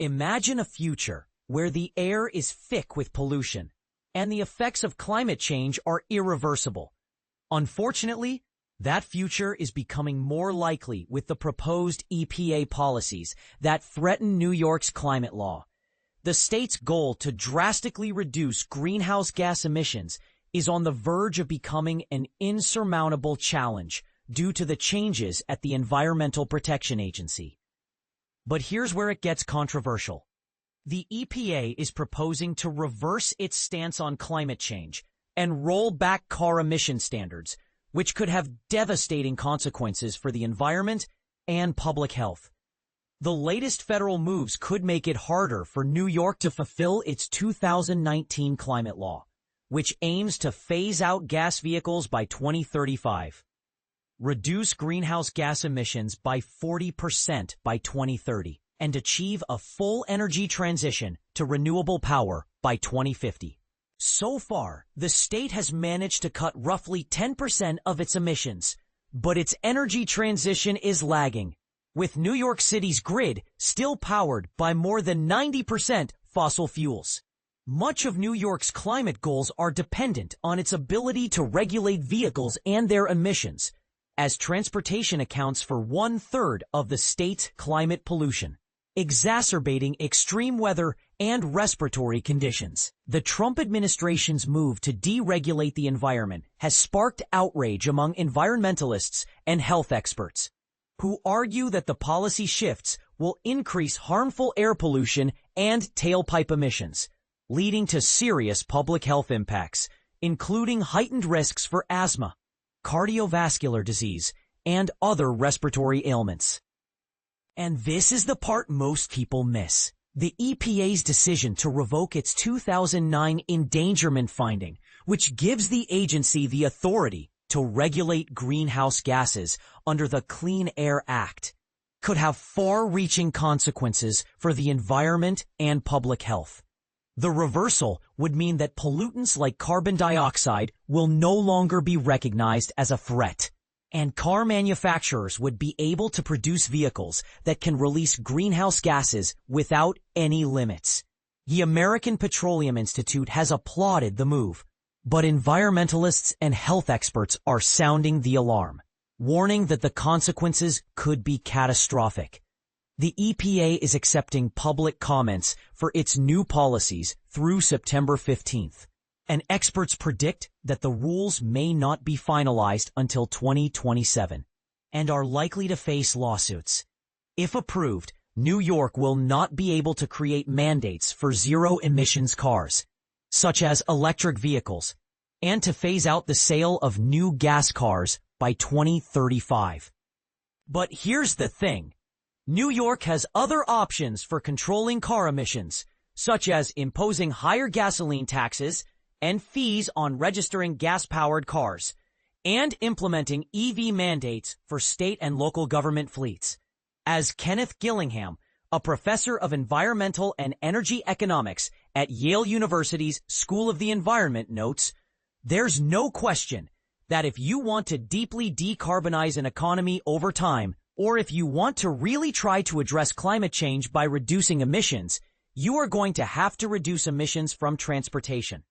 Imagine a future where the air is thick with pollution and the effects of climate change are irreversible. Unfortunately, that future is becoming more likely with the proposed EPA policies that threaten New York's climate law. The state's goal to drastically reduce greenhouse gas emissions is on the verge of becoming an insurmountable challenge due to the changes at the Environmental Protection Agency. But here's where it gets controversial. The EPA is proposing to reverse its stance on climate change and roll back car emission standards, which could have devastating consequences for the environment and public health. The latest federal moves could make it harder for New York to fulfill its 2019 climate law, which aims to phase out gas vehicles by 2035, reduce greenhouse gas emissions by 40% by 2030, and achieve a full energy transition to renewable power by 2050. So far, the state has managed to cut roughly 10% of its emissions, but its energy transition is lagging, with New York City's grid still powered by more than 90% fossil fuels. Much of New York's climate goals are dependent on its ability to regulate vehicles and their emissions, as transportation accounts for 1/3 of the state's climate pollution, exacerbating extreme weather and respiratory conditions. The Trump administration's move to deregulate the environment has sparked outrage among environmentalists and health experts, who argue that the policy shifts will increase harmful air pollution and tailpipe emissions, leading to serious public health impacts, including heightened risks for asthma, cardiovascular disease, and other respiratory ailments. And this is the part most people miss. The EPA's decision to revoke its 2009 endangerment finding, which gives the agency the authority to regulate greenhouse gases under the Clean Air Act, could have far-reaching consequences for the environment and public health. The reversal would mean that pollutants like carbon dioxide will no longer be recognized as a threat, and car manufacturers would be able to produce vehicles that can release greenhouse gases without any limits. The American Petroleum Institute has applauded the move, but environmentalists and health experts are sounding the alarm, warning that the consequences could be catastrophic. The EPA is accepting public comments for its new policies through September 15th, and experts predict that the rules may not be finalized until 2027 and are likely to face lawsuits. If approved, New York will not be able to create mandates for zero-emissions cars, such as electric vehicles, and to phase out the sale of new gas cars by 2035. But here's the thing. New York has other options for controlling car emissions, such as imposing higher gasoline taxes and fees on registering gas-powered cars, and implementing EV mandates for state and local government fleets. As Kenneth Gillingham, a professor of environmental and energy economics at Yale University's School of the Environment, notes, there's no question that if you want to deeply decarbonize an economy over time, or if you want to really try to address climate change by reducing emissions, you are going to have to reduce emissions from transportation.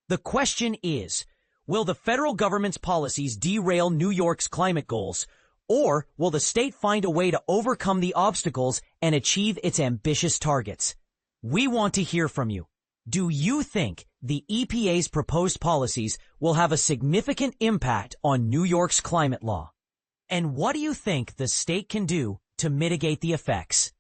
The question is, will the federal government's policies derail New York's climate goals, or will the state find a way to overcome the obstacles and achieve its ambitious targets? We want to hear from you. Do you think the EPA's proposed policies will have a significant impact on New York's climate law? And what do you think the state can do to mitigate the effects?